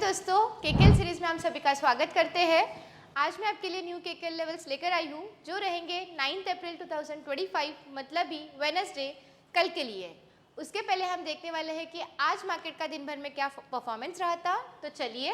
दोस्तों, KKL series में हम सभी का स्वागत करते हैं। आज मैं आपके लिए न्यू केकेएल लेवल्स लेकर आई हूँ जो रहेंगे 9 अप्रैल 2025 मतलब ही वेडनेसडे कल के लिए। उसके पहले हम देखने वाले हैं कि आज मार्केट का दिन भर में क्या परफॉर्मेंस रहा था। तो चलिए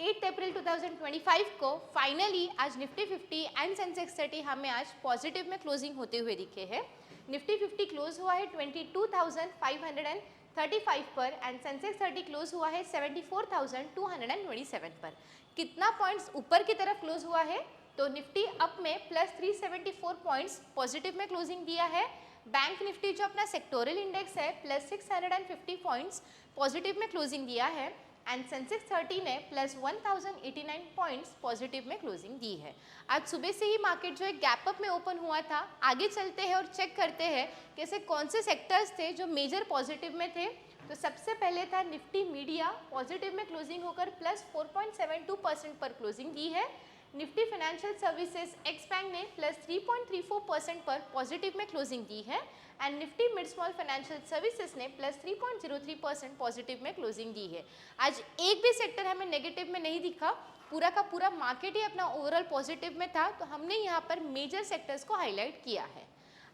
8 अप्रैल 2025 को फाइनली आज निफ्टी 50 एंड सेंसेक्स 30 हमें आज पॉजिटिव में क्लोजिंग होते हुए दिखे हैं। निफ्टी 50 क्लोज हुआ है 22,535 पर एंड सेंसेक्स 30 क्लोज हुआ है 74,227 पर। कितना पॉइंट्स ऊपर की तरफ क्लोज हुआ है तो निफ्टी अप में प्लस 374 पॉइंट्स पॉजिटिव में क्लोजिंग दिया है। बैंक निफ्टी जो अपना सेक्टोरल इंडेक्स है प्लस 650 पॉइंट्स पॉजिटिव में क्लोजिंग दिया है एंड सेंसेक्स 30 ने प्लस 1089 पॉइंट्स पॉजिटिव में क्लोजिंग दी है। आज सुबह से ही मार्केट जो है गैप अप में ओपन हुआ था। आगे चलते हैं और चेक करते हैं कि ऐसे कौन से सेक्टर्स थे जो मेजर पॉजिटिव में थे। तो सबसे पहले था निफ्टी मीडिया, पॉजिटिव में क्लोजिंग होकर प्लस 4.72% पर क्लोजिंग दी है। Nifty financial services x bank ने प्लस 3.34% पर पॉजिटिव में क्लोजिंग दी है and Nifty mid small financial services ने प्लस 3.03% पॉजिटिव में क्लोजिंग दी है। आज एक भी सेक्टर हमें नेगेटिव में नहीं दिखा, पूरा का पूरा मार्केट ही अपना ओवरऑल पॉजिटिव में था। तो हमने यहाँ पर मेजर सेक्टर्स को हाईलाइट किया है।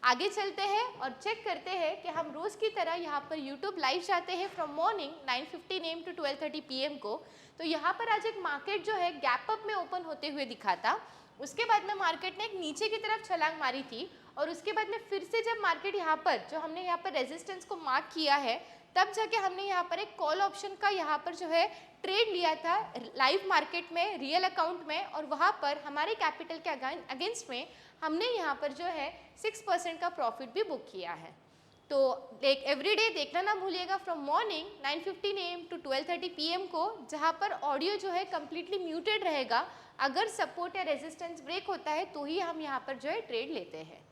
आगे चलते हैं और चेक करते हैं कि हम रोज़ की तरह यहाँ पर यूट्यूब लाइव जाते हैं from morning 9:15 AM to 12:30 PM को। तो यहाँ पर आज एक मार्केट जो है गैप अप में ओपन होते हुए दिखा था। उसके बाद में मार्केट ने एक नीचे की तरफ छलांग मारी थी और उसके बाद में फिर से जब मार्केट यहाँ पर जो हमने यहाँ पर रेजिस्टेंस को मार्क किया है तब जाके हमने यहाँ पर एक कॉल ऑप्शन का यहाँ पर जो है ट्रेड लिया था लाइव मार्केट में रियल अकाउंट में और वहाँ पर हमारे कैपिटल के अगेंस्ट में हमने यहाँ पर जो है 6% का प्रॉफिट भी बुक किया है। तो एवरीडे देखना ना भूलिएगा from morning 9:15 AM to 12:30 PM को, जहाँ पर ऑडियो जो है कम्प्लीटली म्यूटेड रहेगा। अगर सपोर्ट या रेजिस्टेंस ब्रेक होता है तो ही हम यहाँ पर जो है ट्रेड लेते हैं।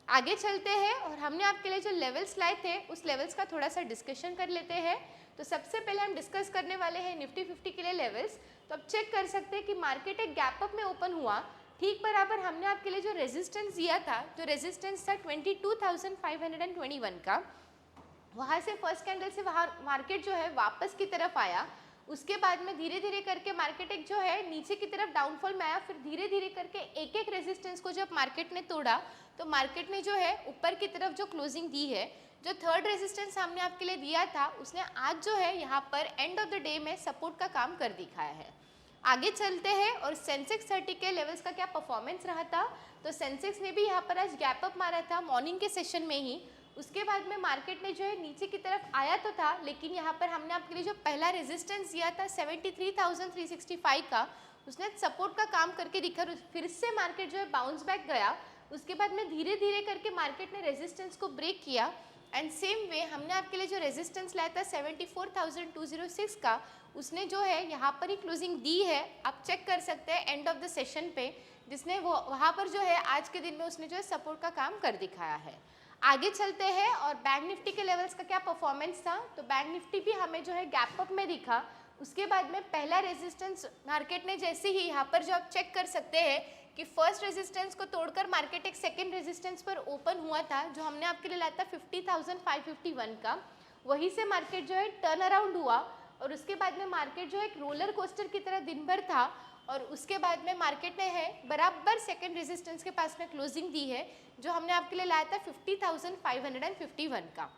आगे चलते हैं और हमने आपके लिए जो लेवल्स लाए थे उस लेवल्स का थोड़ा सा डिस्कशन कर लेते हैं। तो सबसे पहले हम डिस्कस करने वाले हैं निफ्टी 50 के लिए लेवल्स। तो अब चेक कर सकते हैं कि मार्केट एक गैप अप में ओपन हुआ, ठीक बराबर हमने आपके लिए जो रेजिस्टेंस दिया था, जो रेजिस्टेंस था 22,521 का, वहाँ से फर्स्ट कैंडल से वहाँ मार्केट जो है वापस की तरफ आया। उसके बाद में धीरे धीरे करके मार्केट एक जो है नीचे की तरफ डाउनफॉल में आया। फिर धीरे धीरे करके एक एक रेजिस्टेंस को जब मार्केट ने तोड़ा तो मार्केट ने जो है ऊपर की तरफ जो क्लोजिंग दी है, जो थर्ड रेजिस्टेंस हमने आपके लिए दिया था उसने आज जो है यहाँ पर एंड ऑफ द डे में सपोर्ट का काम कर दिखाया है। आगे चलते हैं और सेंसेक्स 30 के लेवल्स का क्या परफॉर्मेंस रहा था। तो सेंसेक्स ने भी यहाँ पर आज गैप अप मारा था मॉर्निंग के सेशन में ही। उसके बाद में मार्केट ने जो है नीचे की तरफ आया तो था, लेकिन यहाँ पर हमने आपके लिए जो पहला रेजिस्टेंस दिया था 73,365 का, उसने सपोर्ट का काम करके दिखा। फिर से मार्केट जो है बाउंस बैक गया। उसके बाद में धीरे धीरे करके मार्केट ने रेजिस्टेंस को ब्रेक किया एंड सेम वे हमने आपके लिए जो रेजिस्टेंस लाया था 74,206 का, उसने जो है यहाँ पर ही क्लोजिंग दी है। आप चेक कर सकते हैं एंड ऑफ द सेशन पे, जिसने वो वहाँ पर जो है आज के दिन में उसने जो है सपोर्ट का काम कर दिखाया है। आगे चलते हैं और बैंक निफ्टी के लेवल्स का क्या परफॉर्मेंस था। तो बैंक निफ्टी भी हमें जो है गैप अप में दिखा। उसके बाद में पहला रेजिस्टेंस मार्केट ने जैसे ही यहाँ पर जो आप चेक कर सकते हैं कि फर्स्ट रेजिस्टेंस को तोड़कर मार्केट एक सेकेंड रेजिस्टेंस पर ओपन हुआ था, जो हमने आपके लिए लाया था 50,551 का। वहीं से मार्केट जो है टर्न अराउंड हुआ और उसके बाद में मार्केट जो है एक रोलर कोस्टर की तरह दिन भर था और उसके बाद में मार्केट ने है बराबर सेकेंड रेजिस्टेंस के पास में क्लोजिंग दी है, जो हमने आपके लिए लाया था 50,551 का।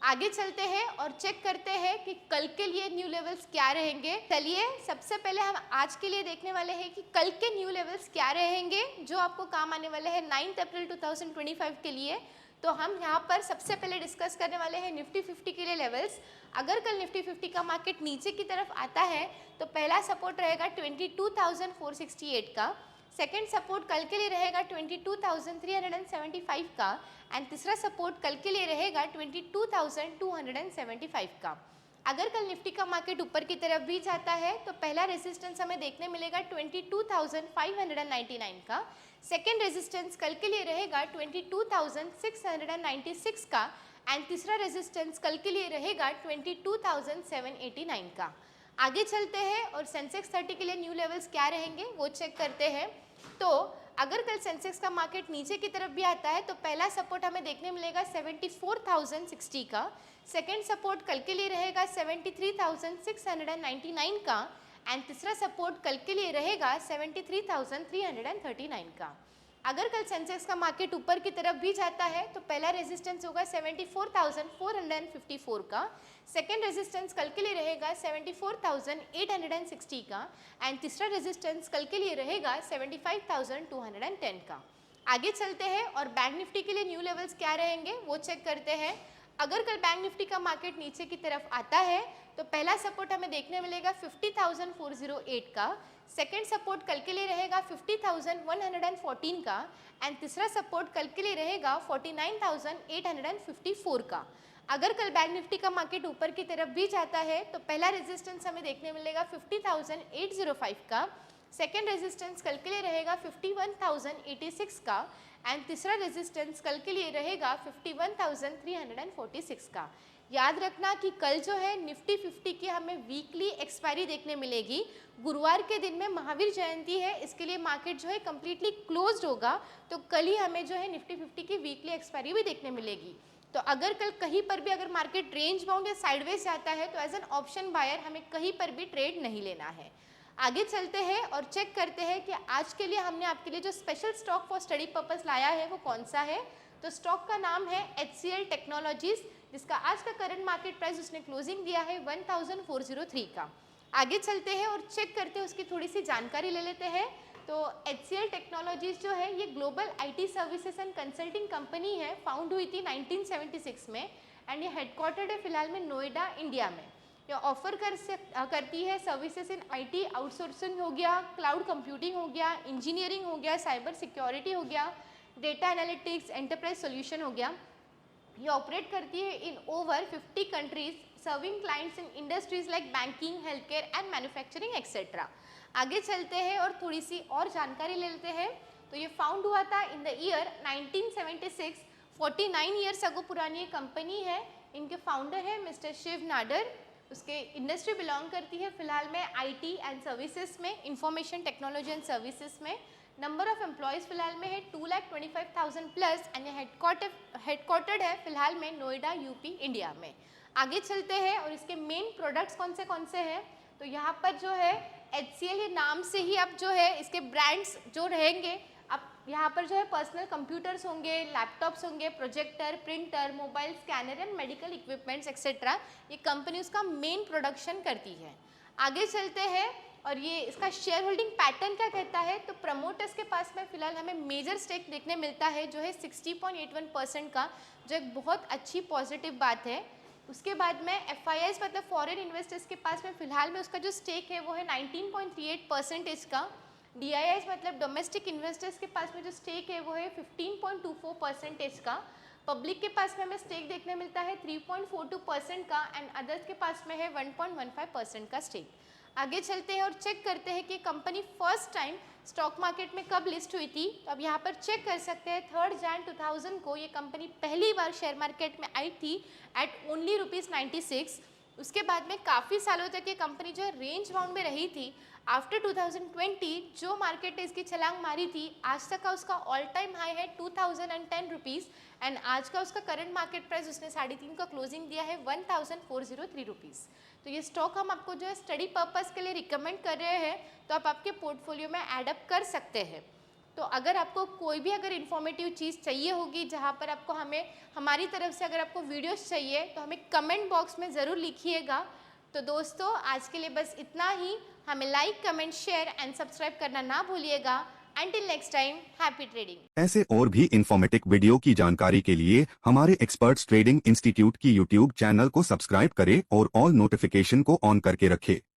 आगे चलते हैं और चेक करते हैं कि कल के लिए न्यू लेवल्स क्या रहेंगे। चलिए सबसे पहले हम आज के लिए देखने वाले हैं कि कल के न्यू लेवल्स क्या रहेंगे जो आपको काम आने वाले हैं 9 अप्रैल 2025 के लिए। तो हम यहाँ पर सबसे पहले डिस्कस करने वाले हैं निफ्टी 50 के लिए लेवल्स। अगर कल निफ्टी 50 का मार्केट नीचे की तरफ आता है तो पहला सपोर्ट रहेगा 22,468 का, सेकेंड सपोर्ट कल के लिए रहेगा 22,375 का एंड तीसरा सपोर्ट कल के लिए रहेगा 22,275 का। अगर कल निफ्टी का मार्केट ऊपर की तरफ भी जाता है तो पहला रेजिस्टेंस हमें देखने मिलेगा 22,599 का, सेकेंड रेजिस्टेंस कल के लिए रहेगा 22,696 का एंड तीसरा रेजिस्टेंस कल के लिए रहेगा 22,789 का। आगे चलते हैं और सेंसेक्स 30 के लिए न्यू लेवल्स क्या रहेंगे वो चेक करते हैं। तो अगर कल सेंसेक्स का मार्केट नीचे की तरफ भी आता है तो पहला सपोर्ट हमें देखने मिलेगा 74,060 का, सेकेंड सपोर्ट कल के लिए रहेगा 73,699 का एंड तीसरा सपोर्ट कल के लिए रहेगा 73,339 का। अगर कल सेंसेक्स का मार्केट ऊपर की तरफ भी जाता है तो पहला रेजिस्टेंस होगा 74,454 का, सेकेंड रेजिस्टेंस कल के लिए रहेगा 74,860 का एंड तीसरा रेजिस्टेंस कल के लिए रहेगा 75,210 का। आगे चलते हैं और बैंक निफ्टी के लिए न्यू लेवल्स क्या रहेंगे वो चेक करते हैं। अगर कल बैंक निफ्टी का मार्केट नीचे की तरफ आता है तो पहला सपोर्ट हमें देखने मिलेगा 50,408 का, सेकेंड सपोर्ट कल के लिए रहेगा 50,114 का एंड तीसरा सपोर्ट कल के लिए रहेगा 49,854 का। अगर कल बैंक निफ्टी का मार्केट ऊपर की तरफ भी जाता है तो पहला रेजिस्टेंस हमें देखने मिलेगा 50,805 का, सेकेंड रेजिस्टेंस कल के लिए रहेगा 51,086 का एंड तीसरा रेजिस्टेंस कल के लिए रहेगा 51,346 का। याद रखना कि कल जो है निफ्टी 50 की हमें वीकली एक्सपायरी देखने मिलेगी। गुरुवार के दिन में महावीर जयंती है, इसके लिए मार्केट जो है कम्प्लीटली क्लोज्ड होगा, तो कल ही हमें जो है निफ्टी 50 की वीकली एक्सपायरी भी देखने मिलेगी। तो अगर कल कहीं पर भी अगर मार्केट रेंज बाउंड या साइडवेज जाता है तो एज एन ऑप्शन बायर हमें कहीं पर भी ट्रेड नहीं लेना है। आगे चलते हैं और चेक करते हैं कि आज के लिए हमने आपके लिए जो special stock for study purpose लाया है वो कौन सा है। तो स्टॉक का नाम है HCL टेक्नोलॉजीज, जिसका आज का करंट मार्केट प्राइस उसने क्लोजिंग दिया है 1403 का। आगे चलते हैं और चेक करते हैं, उसकी थोड़ी सी जानकारी ले लेते हैं। तो HCL टेक्नोलॉजीज जो है ये global IT services and consulting company है, फाउंड हुई थी 1976 में एंड ये हेडक्वार्टर्ड है फिलहाल में नोएडा इंडिया में। ये ऑफर करती है सर्विसेज इन IT आउटसोर्सिंग हो गया, क्लाउड कंप्यूटिंग हो गया, इंजीनियरिंग हो गया, साइबर सिक्योरिटी हो गया, डेटा एनालिटिक्स, एंटरप्राइज सॉल्यूशन हो गया। ये ऑपरेट करती है इन over 50 countries, serving clients in industries like banking, health care and manufacturing etcetera. आगे चलते हैं और थोड़ी सी और जानकारी ले लेते हैं। तो ये फाउंड हुआ था in the year 1976, 49 years ago पुरानी ये कंपनी है। इनके फाउंडर है मिस्टर शिव नाडर। उसके इंडस्ट्री बिलोंग करती है फिलहाल में IT एंड सर्विसेज में, इंफॉर्मेशन टेक्नोलॉजी एंड सर्विसेज में। नंबर ऑफ एम्प्लॉयज़ फिलहाल में है 2,25,000 प्लस एंड ये हेडक्वार्टर्ड है फिलहाल में नोएडा UP इंडिया में। आगे चलते हैं और इसके मेन प्रोडक्ट्स कौन से हैं। तो यहाँ पर जो है HCL नाम से ही अब जो है इसके ब्रांड्स जो रहेंगे, अब यहाँ पर जो है पर्सनल कंप्यूटर्स होंगे, लैपटॉप्स होंगे, projector, printer, mobile scanner and medical equipments etcetera, ये कंपनी उसका मेन प्रोडक्शन करती है। आगे चलते हैं और ये इसका शेयर होल्डिंग पैटर्न क्या कहता है। तो प्रमोटर्स के पास में फिलहाल हमें मेजर स्टेक देखने मिलता है जो है 60.81% का, जो एक बहुत अच्छी पॉजिटिव बात है। उसके बाद में FIIs मतलब फॉरेन इन्वेस्टर्स के पास में फिलहाल में उसका जो स्टेक है वो है 19.38% का। DIIs मतलब डोमेस्टिक इन्वेस्टर्स के पास में जो स्टेक है वो है 15.24% का। पब्लिक के पास में हमें स्टेक देखने मिलता है 3.42% का एंड अदर्स के पास में है 1.15% का स्टेक। आगे चलते हैं और चेक करते हैं कि company first time stock market में कब लिस्ट हुई थी। तो अब यहाँ पर चेक कर सकते हैं 3 जनवरी 2000 को ये कंपनी पहली बार शेयर मार्केट में आई थी एट ओनली ₹96। उसके बाद में काफ़ी सालों तक ये कंपनी जो है रेंज बाउंड में रही थी। आफ्टर 2020 जो मार्केट ने इसकी छलांग मारी थी, आज तक का उसका ऑल टाइम हाई है 2010 रुपीज़ एंड आज का उसका करंट मार्केट प्राइस उसने 3.5 का क्लोजिंग दिया है 1403 रुपीज़। तो ये स्टॉक हम आपको जो है स्टडी पर्पस के लिए रिकमेंड कर रहे हैं, तो आप आपके पोर्टफोलियो में एडअप कर सकते हैं। तो अगर आपको कोई भी अगर इन्फॉर्मेटिव चीज़ चाहिए होगी जहाँ पर आपको हमारी तरफ से अगर आपको वीडियोस चाहिए तो हमें कमेंट बॉक्स में ज़रूर लिखिएगा। तो दोस्तों आज के लिए बस इतना ही। हमें like, comment, share and subscribe करना ना भूलिएगा। Until next time, happy trading। ऐसे और भी इन्फॉर्मेटिव वीडियो की जानकारी के लिए हमारे एक्सपर्ट्स ट्रेडिंग इंस्टीट्यूट की YouTube चैनल को सब्सक्राइब करें और ऑल नोटिफिकेशन को ऑन करके रखें।